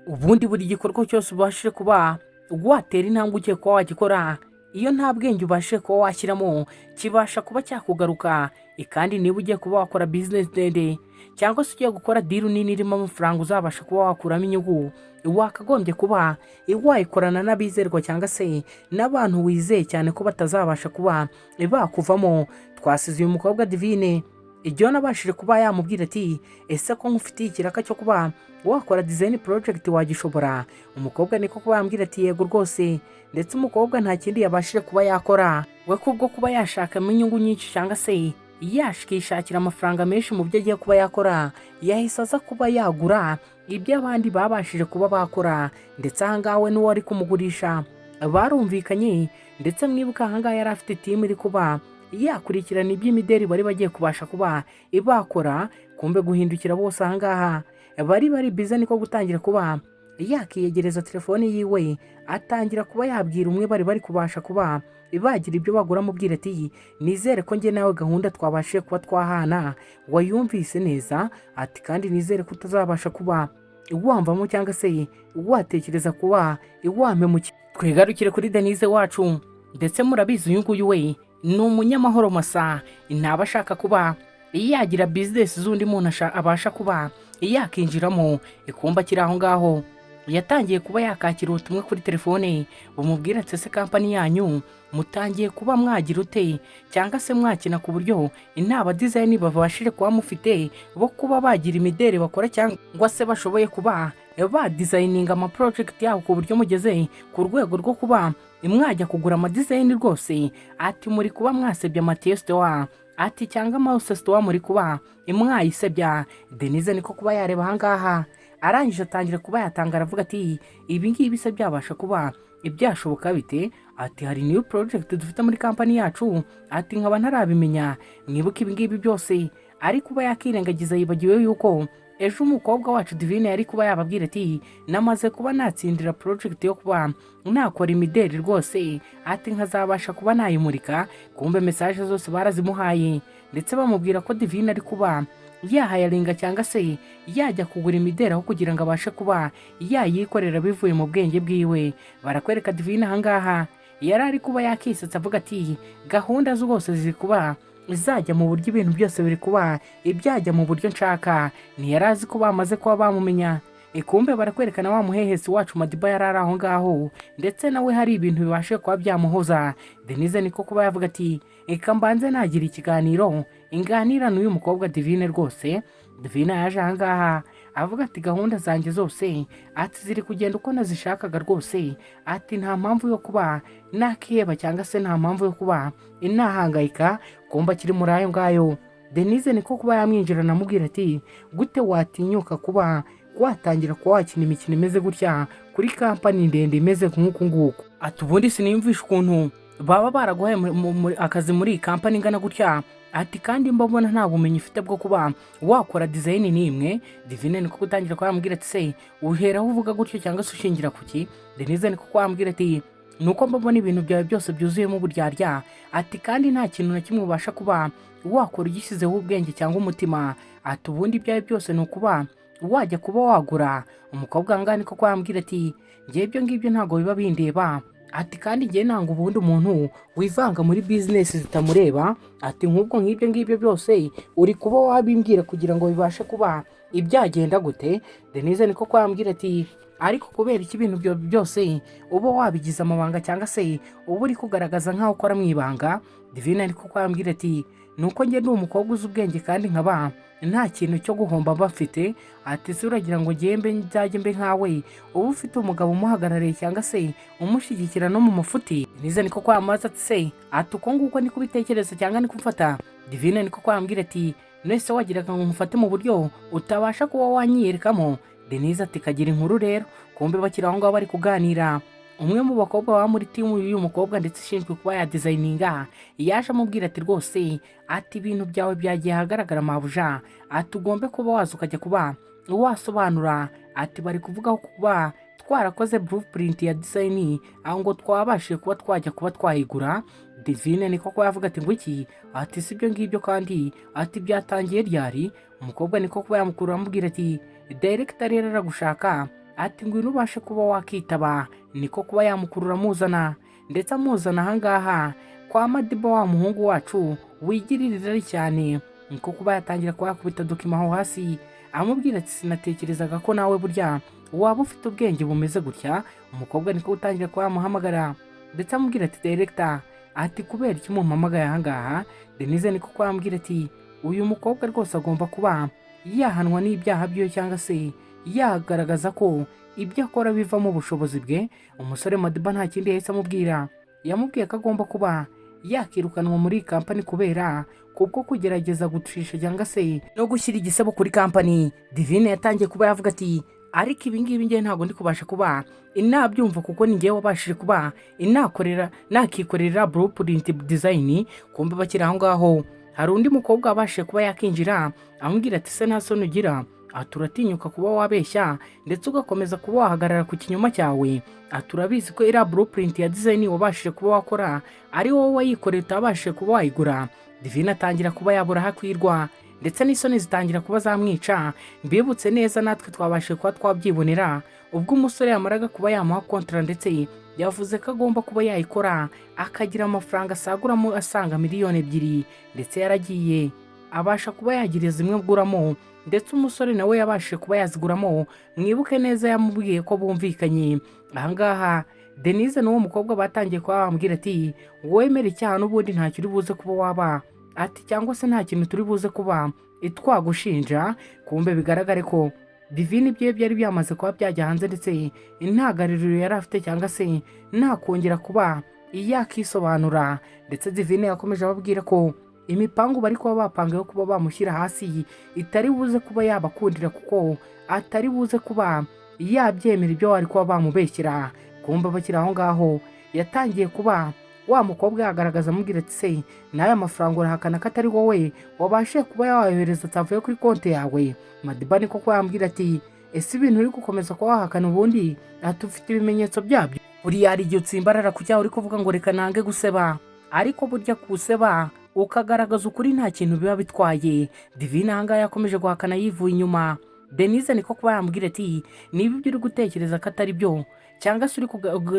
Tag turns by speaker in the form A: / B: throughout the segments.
A: ubundi buri gikorwa cyose ubashije kuba watera intambwe ugiye kuba wagikora, iyo nta bwenge ubashije kuba washyiramo kibasha kuba cyakugaruka. Kandi niba ugiye kuba wakora business ndende cyangwa se ugiye gukora deal nini irimo amafaranga uzabasha kuba wakuramo inyungu, wakagombye kuba wayikorana n'abizerwa cyangwa se n'abantu wizeye cyane ko batazabasha kuba bakuvamo. Twasize uyu mukobwa Divine ibyo nabashije kuba yamubwira ati ese ko nkufitiye ikiraka cyo kuba wakora design project wagishobora. Umukobwa niko kuba yambwira ati yego rwose, ndetse umukobwa nta kindi yabashije kuba yakora we kubwo kuba yashakamo inyungu nyinshi cyangwa se yashikishakira amafaranga menshi mu byo agiye kuba yakora, yahise aza kuba yagura ibyo abandi babashije kuba bakora. Ndetse ahangaha we n'uwo ari kumugurisha barumvikanye, ndetse mwibuka ahangaha yari afite timu iri kuba yakurikirana iby'imideri bari bagiye kubasha kuba ibakora. Kumbe guhindukira bose ahangaha bari biza niko gutangira kuba yakiyegereza telefone yiwe, atangira kuba yabwira umwe bari kubasha kuba bagira ibyo bagura, mubwira ati nizere ko njye nawe gahunda twabashije kuba twahana wayumvise neza, ati kandi nizere ko utazabasha kuba wamvamo cyangwa se watekereza kuba wampemukiwe. Twigarukire kuri Denise wacu, ndetse murabizi uyu nguyu we ni umunyamahoro masa, ntaba ashaka kuba yagira business z'undi muntu abasha kuba yakinjiramo. Ikumba kiri aho ngaho yatangiye kuba yakakira ubutumwa kuri telefone bumubwira ati ese kampani yanyu mutangiye kuba mwagira ute cyangwa se mwakina ku buryo inaba design babashije kuba mufite bo kuba bagira imideri bakora cyangwa se bashoboye kuba ba designinga ama project yabo ku buryo mugeze ku rwego rwo kuba mwajya kugura ama design rwose. Ati muri kuba mwasebye amateste wa ati cyangwa amawusesito wa muri kuba mwayisebya. Denise niko kuba yareba ahangaha arangije atangira kuba yatangara avuga ati ibi ngibi se byabasha kuba ibyashoboka bite. Ati hari new project dufite muri kampani yacu, ati nkaba ntarabimenya. Mwibuke ibi ngibi byose ari kuba yakirengagiza, yibagiwe yuko ejo umukobwa wacu Divine yari kuba yababwira ati namaze kuba natsindira project yo kuba nakora imideri rwose, ati nkazabasha kuba nayimurika. Kumbe message zose barazimuhaye, ndetse bamubwira ko Divine ari kuba yahayaringa cyangwa se yajya kugura imideri aho kugira ngo abashe kuba yayikorera bivuye mu bwenge bwiwe. Barakwereka Divine ahangaha yari ari kuba yakisetsa avuga ati gahunda zose ziri kuba izajya mu buryo ibintu byose biri kuba ibyajya mu buryo nshaka. Ntiyarazi ko bamaze kuba bamumenya. Kumbe barakwerekana wa muhehesi wacu Madiba yari aho ngaho, ndetse nawe hari ibintu bibashe kuba byamuhoza. Denise niko kuba yavuga ati eka mbanze nagira ikiganiro inganira n'uyu mukobwa Divine rwose. Divine yaje ahangaha avuga ati gahunda zanjye zose ati ziri kugenda uko nazishakaga rwose, ati nta mpamvu yo kuba nakiheba cyangwa se nta mpamvu yo kuba inahangayika. Kumba kiri muri ayo ngayo Denise niko kuba yamwinjirana amubwira ati gute watinyuka kuba watangira kuba wakina imikino imeze gutya kuri kampani ndende imeze nk'uku nguku. Ati ubundi siniyumvisha ukuntu baba baraguhaye akazi muri iyi kampani ingana gutya, ati kandi mbabona nta bumenyi ufite bwo kuba wakora design n'imwe. Divine niko gutangira kuba yamubwira ati se uheraho uvuga gutyo cyangwa se ushingira kuki. Denise niko kuba yamubwira ati nuko mbabona ibintu byawe byose byuzuyemo uburyarya, ati kandi nta kintu na kimwe ubasha kuba wakora ugishyizeho ubwenge cyangwa umutima. Ati ubundi ibyawe byose ni ukuba wajya kuba wagura. Umukobwa ahangaha niko kuba yamubwira ati njye ibyo ngibyo ntabwo biba bindeba, ati kandi njye nanga ubundi umuntu wivanga muri business zitamureba. Ati nk'ubwo nk'ibyo ngibyo byose uri kuba wabimbwira kugira ngo bibashe kuba ibyagenda gute. Denise niko kuba yamubwira ati ariko kubera iki ibintu byose uba wabigize amabanga cyangwa se uba uri kugaragaza nk'aho ukora mu ibanga. Divine niko kuba yamubwira ati nuko njye ndi umukobwa uzi ubwenge kandi nkaba nta kintu cyo guhomba bafite. Ati se uragira ngo ngembe nzajye mbe nkawe uba ufite umugabo umuhagarariye cyangwa se umushyigikira no mu mafuti. Nize niko kwamaza ati se ati uko nguko niko ubitekereza cyangwa niko mfata. Divine niko kwambwira ati nese wagiraga ngo mufate mu buryo utabasha kuba wanyiyerekamo. Denise ati kagira inkuru rero. Kumbe bakiri aho ngaho bari kuganira, umwe mu bakobwa baba muri timu y'uyu mukobwa ndetse ishinzwe kuba ya designinga yaje amubwira ati rwose ati ibintu byawe byagiye ahagaragara mabuja, ati ugombe kuba waza ukajya kuba wasobanura. Ati bari kuvuga kuba twarakoze blueprint ya design aho ngo twabashije kuba twajya kuba twayigura. Divine niko kuba yavuga ati ngo iki, ati sibyo ngibyo kandi ati byatangiye ryari. Umukobwa niko kuba yamukuru amubwira ati director rero aragushaka, ati ngwino ubashe kuba wakitaba, niko kuba yamukurura amuzana, ndetse amuzana ahangaha kwa Madiba wa muhungu wacu wigirira cyane, niko kuba yatangira kuba yakubita dokima aho hasi amubwira ati sinatekerezaga ko nawe burya waba ufite ubwenge bumeze gutya. Umukobwa niko utangira kuba yamuhamagara, ndetse amubwira ati director, ati kubera iki mumpamagaye ahangaha. Denise niko kuba yambwira ati uyu mukobwa rwose agomba kuba yahanwa n'ibyaha byo cyangwa se yagaragaza ko ibyo akora bivamo ubushobozi bwe. Umusore Madiba nta kindi yahise amubwira, yamubwiye ko agomba kuba yakirukanwa muri kampani kubera kubwo kugerageza gucisha cyangwa se no gushyira igisebo kuri kampani. Divine yatangiye kuba yavuga ati ariko ibi ngibi ngiye ntabwo ndi kubasha kuba inabyumva, kuko ni ngewe wabashije kuba nakikorera blueprint design. Kumbe bakiri aho ngaho hari undi mukobwa wabashije kuba yakinjira amubwira ati se nta soni ugira, turatinyuka kuba wabeshya ndetse ugakomeza kuba wahagarara ku kinyoma cyawe. Turabizi ko iriya blueprint ya design wabashije kuba wakora ari wowe wayikoreye utabashije kuba wayigura. Divine atangira kuba yabura hakwirwa, ndetse n'isoni zitangira kuba zamwica. Mbibutse neza natwe twabashije kuba twabyibonera ubwo umusore yamaraga kuba yamuha kontra, ndetse yavuze ko agomba kuba yayikora akagira amafaranga asaguramo asanga miliyoni 2, ndetse yaragiye abasha kuba yagira zimwe aguramo, ndetse umusore nawe yabashije kuba yaziguramo. Mwibuke neza yamubwiye ko bumvikanye. Ahangaha Denise n'uwo mukobwa batangiye kuba bambwira ati wemere icyaha n'ubundi nta kiri buze kuba waba, ati cyangwa se nta kintu turi buze kuba twagushinja. Kumbe bigaragare ko Divine ibyo byari byamaze kuba byajya hanze, ndetse intagariro yari afite cyangwa se nakongera kuba yakisobanura. Ndetse Divine yakomeje ababwira ko imipangu bari kuba bapanga yo kuba bamushyira hasi itari buze kuba yabakundira, kuko atari buze kuba yabyemera ibyo wari kuba bamubeshyira. Kumva bakiri aho ngaho yatangiye kuba wa mukobwa yagaragaza amubwira ati se nayo amafaranga urahakana ko atari wowe wabashe kuba yayohereza atavuye kuri konti yawe. Madiba niko kuba yambwira ati ese ibintu uri gukomeza kuba wahakana ubundi ufite ibimenyetso byabyo? Buriya hari igihe utsimbarara ku cyaha uri kuvuga ngo reka nange guseba, ariko burya kuseba ukagaragaza ukuri nta kintu biba bitwaye. Divine ahangaha yakomeje guhakana yivuye inyuma. Denise niko kuba yambwira ati niba ibyo uri gutekereza ko atari byo cyangwa se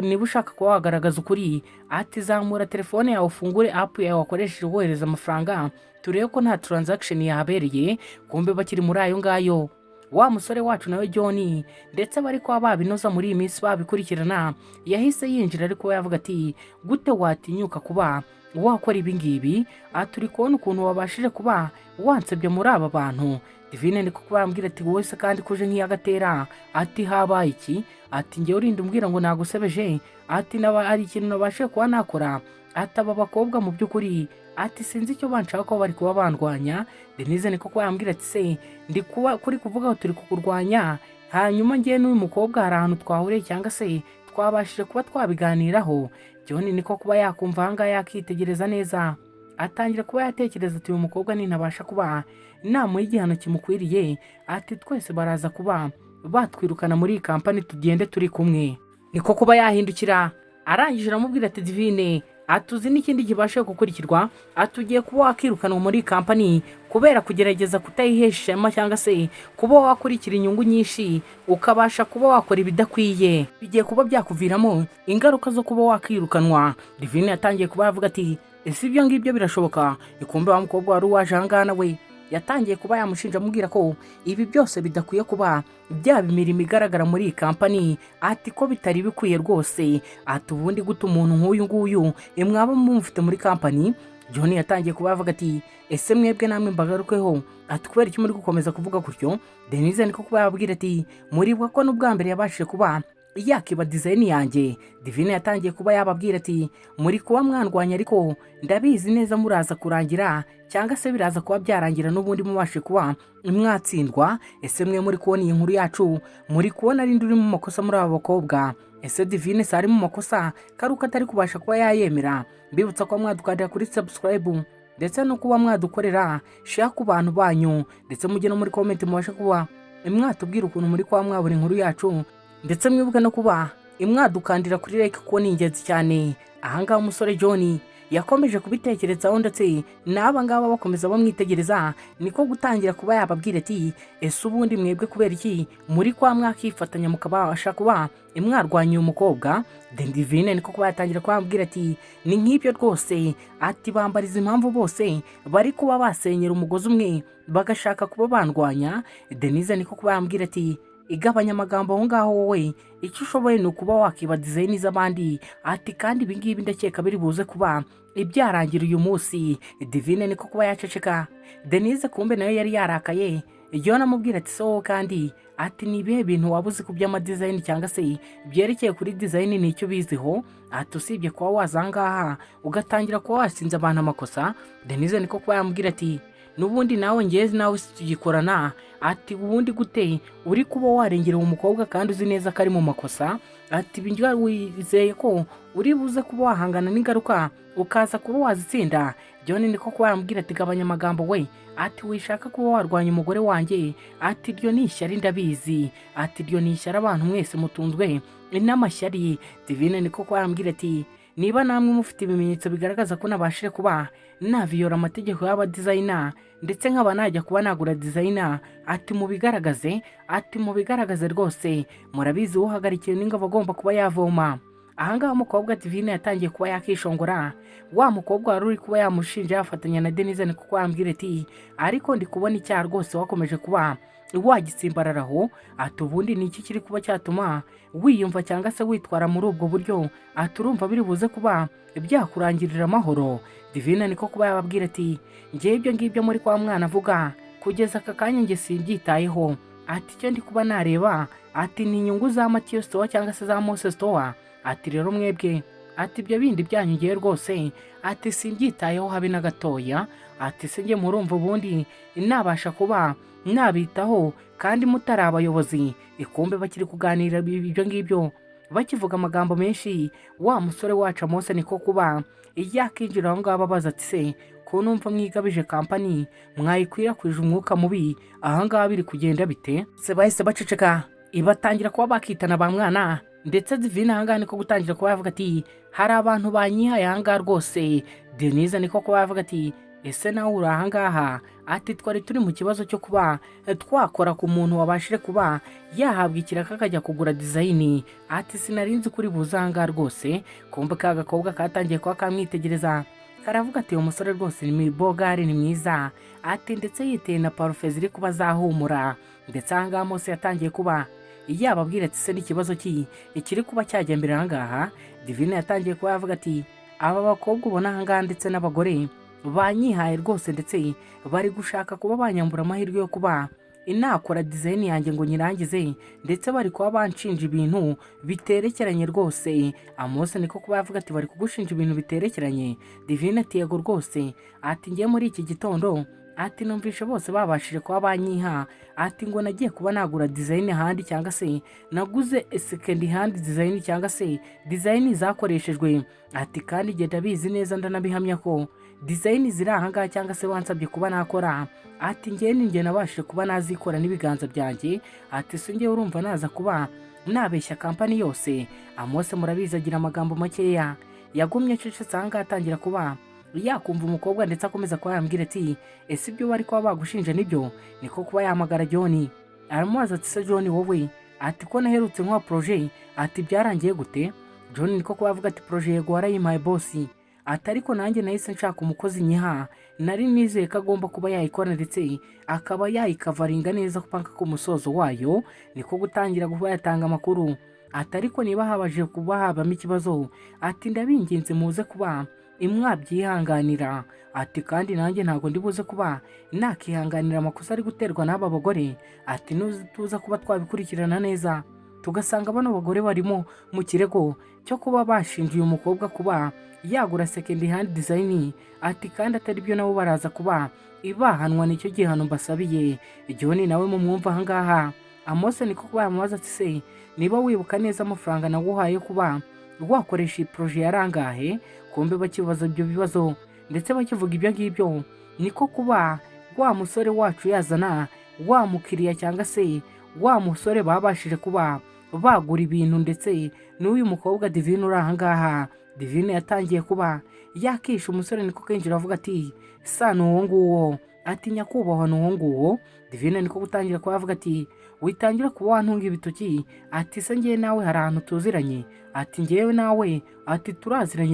A: niba ushaka kuba wagaragaza ukuri, ati zamura telefone yawe ufungure app yawe wakoresheje wohereza amafaranga turebe ko nta transaction yahabereye. Kumbe bakiri muri ayo ngayo wa musore wacu nawe John, ndetse bari kuba babinoza muri iyi minsi babikurikirana, yahise yinjira ariko yavuga ati gute watinyuka kuba wakora ibi ngibi, turi kubona ukuntu wabashije kuba wansebye muri aba bantu. Divine niko kuba yambwira ati wowe se kandi kuje nk'iyagatera, ati habaye iki, ati ngewe urinda umbwira ngo nagusebeje, ati ari ikintu nabashije kuba nakora, ati aba bakobwa mu by'ukuri ati sinzi icyo banshaka ko bari kuba bandwanya. Denise niko kuba yambwira ati se ndi kuba kuri kuvuga turi kukurwanya, hanyuma ngewe n'uyu mukobwa hari ahantu twahuriye cyangwa se twabashije kuba twabiganiraho. John niko kuba yakumva ahangaha yakitegereza neza, atangira kuba yatekereza ati uyu mukobwa nintabasha kuba namuha igihano kimukwiriye, ati twese baraza kuba batwirukana muri iyi kampani tugende turi kumwe. Niko kuba yahindukira arangije aramubwira ati Divine, atuzi n'ikindi kibashe gukurikirwa, atugiye kuba wakirukanwa muri kampani kubera kugerageza kutayihesha ishema cyangwa se kuba wakurikira inyungu nyinshi ukabasha kuba wakora ibidakwiye, bigiye kuba byakuviramo ingaruka zo kuba wakirukanwa. Divine yatangiye kuba yavuga ati ese ibyo ngibyo birashoboka? Ikumbe wa mukobwa wari waje ahangaha nawe yatangiye kuba yamushinja amubwira ko ibi byose bidakwiye kuba byaba imirimo igaragara muri iyi kampani, ati ko bitari bikwiye rwose, ati ubundi gute umuntu nk'uyu nguyu mwaba mumufite muri kampani. John yatangiye kuba yavuga ati ese mwebwe namwe mbagarukeho, ati kubera iki muri gukomeza kuvuga gutyo? Denise niko kuba yabwira ati muribuka ko n'ubwa mbere yabashije kuba yakiba design yanjye. Divine yatangiye kuba yababwira ati muri kuba mwandwanya, ariko ndabizi neza muraza kurangira cyangwa se biraza kuba byarangira n'ubundi mubashe kuba mwatsindwa. Ese mwe muri kubona iyi nkuru yacu muri kubona ari nduri mu makosa muri aba bakobwa? Ese Divine sari mu makosa karuka atari kubasha kuba yayemera? Mbibutsa ko mwadukandira kuri subscribe ndetse no kuba mwadukorera share ku bantu banyu, ndetse mujye no muri comment mubashe kuba mwatubwira ukuntu muri kwa mwabura inkuru yacu, ndetse mwibuke no kuba imwadukandira kuri like kuko ni ingenzi cyane. Ahangaha umusore John yakomeje kubitekerezaho ndetse n'aba ngaba bakomeza bamwitegereza, niko gutangira kuba yababwira ati ese ubundi mwebwe kubera iki muri kwa mwakifatanya mukabasha kuba mwarwanya uyu mukobwa. Divine niko kuba yatangira kubabwira ati ni nk'ibyo rwose, ati bambariza impamvu bose bari kuba basenyera umugozi umwe bagashaka kuba bandwanya. Denise niko kuba yambwira ati igabanya amagambo aho ngaho, wowe icyo ushoboye ni ukuba wakiba design z'abandi, ati kandi ibi ngibi ndakeka biri buze kuba ibyarangira uyu munsi. Divine niko kuba yaceceka. Denise kumbe nayo yari yarakaye, Yona amubwira ati so kandi ati ni ibihe bintu wabuze ku by'amadesign cyangwa se byerekeye kuri design ni icyo biziho, ati usibye kuba wazangaha ugatangira kuba wasinze abantu amakosa. Denise niko kuba yamubwira ati nubundi nawe ngeze nawe tugikorana, ati ubundi gute uri kuba warengera umukobwa kandi uzi neza ko ari mu makosa, ati binjwa wizeye ko uri buze kuba wahangana n'ingaruka ukaza kuba wazitsinda. John niko kuba yamubwira ati gabanya amagambo we, ati wishaka kuba warwanya umugore wanjye, ati ryo ni ishyari ndabizi, ati ryo ni ishyari abantu mwese mutunzwe n'amashyari. Divine niko kuba yamubwira ati niba namwe mufite ibimenyetso bigaragaza ko nabashije kuba naviyora amategeko y'abadizayina ndetse nkaba najya kuba nagura dizayina, ati mubigaragaze, ati mubigaragaze rwose, murabizi uhagarikiye n'ingabo agomba kuba yavoma. Ahangaha umukobwa Divine yatangiye kuba yakishongora, wa mukobwa wari uri kuba yamushinja yafatanya na Denise niko kuba yambwira ati ariko ndi kubona icyaha rwose wakomeje kuba wagisimbararaho, ati ubundi ni iki kiri kuba cyatuma wiyumva cyangwa se witwara muri ubwo buryo, ati urumva biri buze kuba byakurangirira amahoro. Divine niko kuba yababwira ati njye ibyo ngibyo muri kwa mwana avuga kugeza aka kanya njye simbyitayeho, ati icyo ndi kuba nareba ati ni inyungu za Mathieu Store cyangwa se za Mose Store, ati rero mwebwe ati ibyo bindi byanyu ngiye rwose ati simbyitayeho habe na gatoya, ati se njye murumva ubundi nabasha kuba nabitaho kandi mutari abayobozi. Ikumbe bakiri kuganira ibyo ngibyo bakivuga amagambo menshi, wa musore wacu Mose niko kuba yakinjira aho ngabo abaza ati se ko numva mwigabije kampani mwayikwirakwije umwuka mubi aha ngaha biri kugenda bite? Se bahise baceceka ibatangira kuba bakitana ba mwana, ndetse Divine aha ngaha niko gutangira kuba yavuga ati hari abantu banyihaye aha ngaha rwose. Denise niko kuba yavuga ati ese nawe uri aha ngaha, ati twari turi mu kibazo cyo kuba twakora ku muntu wabashije kuba yahabwa ikiraka akajya kugura dizayini, ati sinarinzi kuri buze aha ngaha rwose. Kumbe ka gakobwa katangiye kuba kamwitegereza karavuga ati uyu musore rwose ni bogari ni mwiza, ati ndetse yiteye na parufe ziri kuba zahumura. Ndetse aha ngaha Mose yatangiye kuba yababwira ati se n'ikibazo ikiri kuba cyajya mbere aha ngaha. Divine yatangiye kuba yavuga ati aba bakobwa ubona aha ngaha ndetse n'abagore banyihaye rwose ndetse bari gushaka kuba banyambura amahirwe yo kuba inakora design yanjye ngo nyirangize, ndetse bari kuba banshinja ibintu biterekeranye rwose. Mose niko kuba yavuga ati bari kugushinja ibintu biterekeranye? Divine ati yego rwose, ati ngiye muri iki gitondo ati numvishe bose babashije kuba banyiha, ati ngo nagiye kuba nagura design handi cyangwa se naguze second hand design cyangwa se design zakoreshejwe, ati kandi genda bizi neza ndanabihamya ko design ziri aha ngaha cyangwa se wansabye kuba nakora, ati njye nabashije kuba nazikora n'ibiganza byanjye, ati se njye urumva naza kuba nabeshya kampani yose? Mose murabizi agira amagambo makeya, yagumye cecetse aha ngaha atangira kuba yakumva umukobwa ndetse akomeza kuba yambwira ati ese ibyo bari kuba bagushinja nibyo? Niko kuba yahamagara John aramubaza ati se John wowe, ati ko naherutse nk'uwa projet, ati byarangiye gute? John niko kuba avuga ati projet yego warayimpaye boss, ati ariko nanjye nahise nshaka umukozi nyiha, nari nizeye ko agomba kuba yayikora ndetse akaba yayikavaringa neza kupanga ku musozo wayo. Niko gutangira kuba yatanga amakuru ati ariko niba habaje kuba habamo ikibazo, ati ndabinginze muze kuba imwabyihanganira, ati kandi nanjye ntago ndi buze kuba nakihanganira amakosa ari guterwa n'aba bagore, ati tuza kuba twabikurikirana neza tugasanga bano bagore barimo mu kirego cyo kuba bashingiye umukobwa kuba yagura second hand design, ati kandi atari byo nabo baraza kuba ibahanwa nicyo gihano mbasabiye. John nawe mu mwumva aha ngaha Mose niko kuba yamubaza ati se niba wibuka neza amafaranga naguhaye kuba wakoresha projet yarangahe? Kumbe bakibaza ibyo bibazo ndetse bakivuga ibyo ngibyo, niko kuba wa musore wacu yazana wa mukiriya cyangwa se wa musore babashije kuba bagura ibintu ndetse n'uyu mukobwa Divine uri aha ngaha. Divine yatangiye kuba yakisha umusore niko kenjira avuga ati sano uwo nguwo, ati nyakubahwa n'uwo nguwo. Divine niko gutangira kuba avuga ati witangira kuba wantunga ibitoki, ati se ngewe nawe hari ahantu tuziranye, ati ngewe nawe ati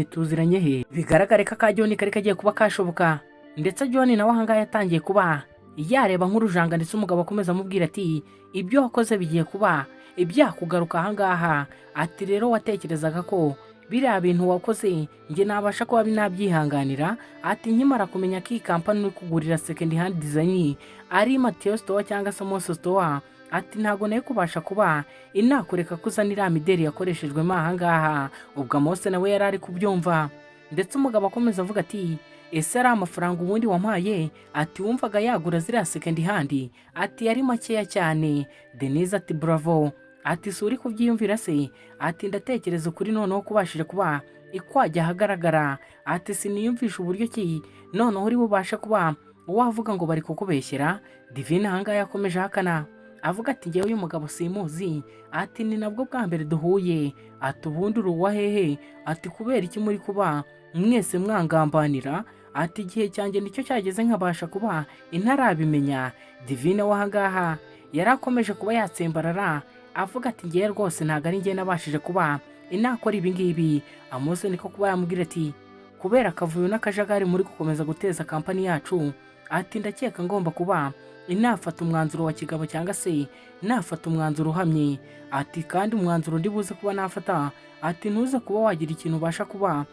A: tuziranye he? Bigaragare ko akajyoni kari kagiye kuba kashoboka, ndetse John nawe ahangaha yatangiye kuba yareba nk'urujanga, ndetse umugabo akomeza amubwira ati ibyo wakoze bigiye kuba ibyakugaruka ahangaha, ati rero watekerezaga ko biriya bintu wakoze njye nabasha kuba binabyihanganira, ati nkimara kumenya ko iyi kampani uri kugurira second hand design ari Mateo store cyangwa se Mose store, ati ntago nayo kubasha kuba inakureka kuzanira mideli yakoreshejwemo ahangaha. Ubwo Mose nawe yari ari kubyumva, ndetse umugabo akomeza avuga ati ese ari amafaranga ubundi wampaye, ati wumvaga yagura ziriya second hand, ati yari makeya cyane. Denise ati bravo, ati suri kubyiyumvira se, ati ndatekereza ukuri noneho kubashije kuba ikwajya ahagaragara, ati siniyumvisha uburyo ki noneho uri bubasha kuba wavuga ngo bari kukubeshyera. Divine ahangaha yakomeje ahakana avuga ati ngewe uyu mugabo simuzi, ati ni nabwo bwa mbere duhuye, ati ubundi uruwa hehe, ati kubera iki muri kuba mwese mwangambanira, ati igihe cyanjye nicyo cyageze nkabasha kuba intarabimenya. Divine wahangaha yari akomeje kuba yatsembarara avuga ati ngewe rwose ntago ari ngewe nabashije kuba inakora ibi ngibi. Amose niko kuba yamubwira ati kubera akavuyo n'akajagari muri gukomeza guteza kampani yacu, ati ndakeka ngomba kuba inafata umwanzuro wa kigabo cyangwa se nafata umwanzuro uhamye, ati kandi umwanzuro ndi buze kuba nafata, ati ntuze kuba wagira ikintu ubasha kuba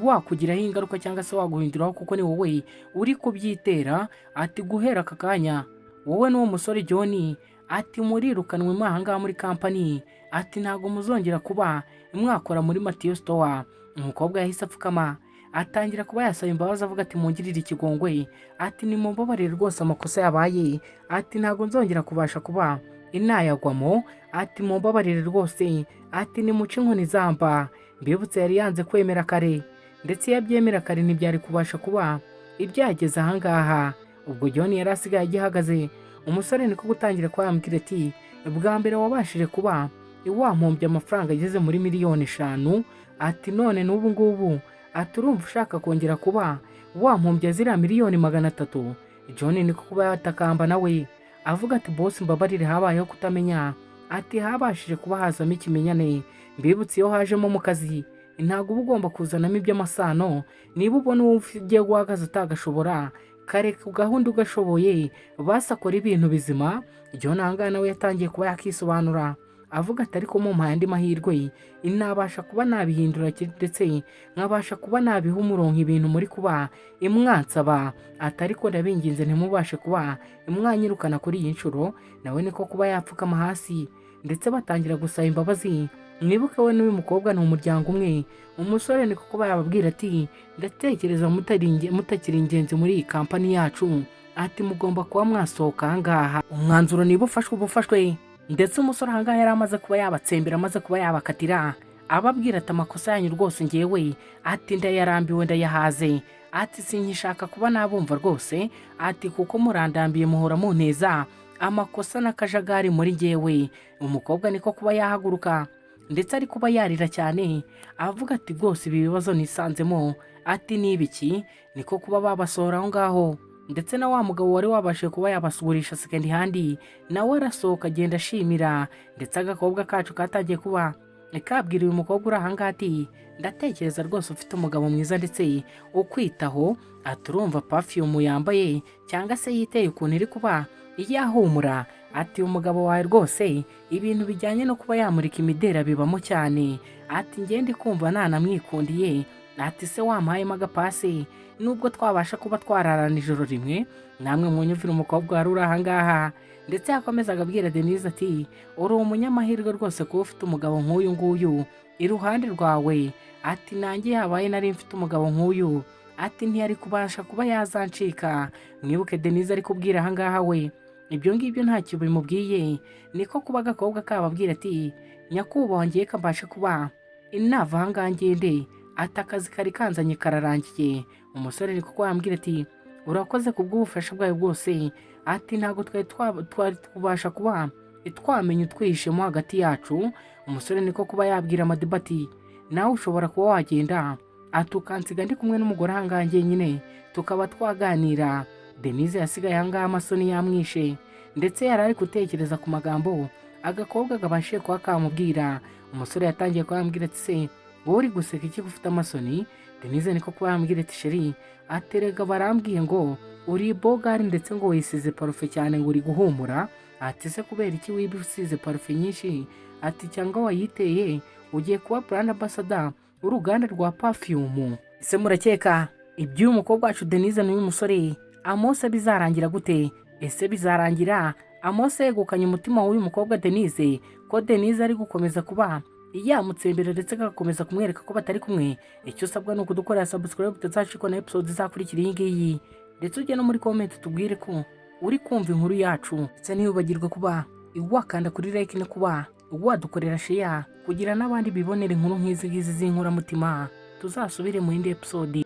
A: wakugiraho ingaruka cyangwa se waguhinduraho, kuko ni wowe uri kubyitera. Ati guhera aka kanya wowe n'uwo musore John, ati murirukanwe mwahangaha muri kampani, ati ntago muzongera kuba mwakora muri Mateo store. Umukobwa yahise apfukama atangira kuba yasaba imbabazi avuga ati mungirire ikigongwe, ati nimumbabarire rwose amakosa yabaye, ati ntago nzongera kubasha kuba inayagwamo, ati mumbabarire rwose, ati nimuce inkoni zamba. Mbibutse yari yanze kwemera kare, ndetse yabyemera kare ntibyari kubasha kuba ibyageze ahangaha. Ubwo John yari asigaye agihagaze, umusore niko gutangira kuba yamubwira ati bwa mbere wabashije kuba wampombye amafaranga ageze muri miliyoni 5, ati none n'ubu ngubu ati urumva ushaka kongera kuba wampombye ziriya miliyoni 300. John niko kuba yatakamba nawe avuga ati boss mbabarire habayeho kutamenya, ati habashije kuba hazamo ikimenyane. Mbibutse iyo hajemo mu kazi ntago uba ugomba kuzanamo iby'amasano, niba ubona uwo ugiye guhagaze utagashobora kareka gahunda ugashoboye basakora ibintu bizima. John ahangaha nawe yatangiye kuba yakisobanura avuga ati ariko mumpaye andi mahirwe inabasha kuba nabihindura, ndetse nkabasha kuba nabiha umurongo ibintu muri kuba imwansaba, ati ariko ndabinginze ntimubashe kuba imwanyirukana kuri iyi nshuro. Nawe niko kuba yapfukama hasi, ndetse batangira gusaba imbabazi. Mwibuke we n'uyu mukobwa ni umuryango umwe. Umusore niko kuba yababwira ati ndatekereza mutakiri ingenzi muri iyi kampani yacu, ati mugomba kuba mwasohoka ahangaha, umwanzuro niba ufashwe ubufashwe. Ndetse umusore ahangaha yari amaze kuba yabatsembera, amaze kuba yabakatira ababwira ati amakosa yanyu rwose ngewe, ati ndayarambiwe ndayahaze, ati sinkishaka kuba nabumva rwose, ati kuko murandambiye muhora munteza amakosa n'akajagari muri ngewe. Umukobwa niko kuba yahaguruka, ndetse ari kuba yarira cyane avuga ati rwose ibi bibazo nisanzemo, ati nibiki. Niko kuba babasohora aho ngaho, ndetse na wa mugabo wari wabashije kuba yabasugurisha second hand nawe arasohoka agenda ashimira. Ndetse agakobwa kacu katangiye kuba kabwira uyu mukobwa uri ahangaha ati ndatekereza rwose ufite umugabo mwiza ndetse ukwitaho, ati urumva perfume yambaye cyangwa se yiteye ukuntu iri kuba iyahumura, ati umugabo wawe rwose ibintu bijyanye no kuba yamurika imidera bibamo cyane, ati ngende kumva nanamwikundiye, ati se wampayemo agapasi nubwo twabasha kuba twararana ijoro rimwe. Namwe munyumvira umukobwa wari uri ahangaha, ndetse yakomezaga abwira Denise ati uri umunyamahirwe rwose kuba ufite umugabo nk'uyu nguyu iruhande rwawe, ati nanjye yabaye nari mfite umugabo nk'uyu, ati ntiyari kubasha kuba yazancika. Mwibuke Denise ari kubwira ahangaha we ibyo ngibyo ntacyo bimubwiye. Niko kuba agakobwa kababwira ati nyakubahwa ngiye kabasha kuba inava ahangaha ngende, ati akazi kari kanzanye kararangiye. Umusore niko kuba yambwira ati urakoze kubw'ubufasha bwawe bwose, ati ntago twari kubasha kuba twamenya utwihishemo hagati yacu. Umusore niko kuba yabwira Madiba ati nawe ushobora kuba wagenda atukansiga ndi kumwe n'umugore ahangahe nyine tukaba twaganira. Denise yasigaye ahangaha amasoni yamwishe ndetse yari ari gutekereza ku magambo agakobwa gabashije kuba kamubwira. Umusore yatangiye kuba yambwira ati se wowe uri guseka iki gufite amasoni? Denise niko kuba yambwira ati sheri aterega barambwiye ngo uri bogari ndetse ngo wisize parufe cyane ngo uri guhumura. Ati se kubera iki wiba usize parufe nyinshi? Ati cyangwa wayiteye ugiye kuba brand ambassador w'uruganda rwa perfume? Ese murakeka iby'uyu mukobwa wacu Denise n'uyu musore Amose bizarangira gute? Ese bizarangira Amose yegukanye umutima w'uyu mukobwa Denise, ko Denise ari gukomeza kuba yamutsembera ndetse agakomeza kumwereka ko batari kumwe? Icyo usabwa ni ukudukorera subscribe tuzacikwe na episode izakurikira iyi ngiyi, ndetse ujye no muri comment tubwire ko uri kumva inkuru yacu, ndetse ntibagirwe kuba wakanda kuri like no kuba wadukorera share kugira n'abandi bibonera inkuru nk'izi ngizi z'inkoramutima. Tuzasubire mu yindi episode.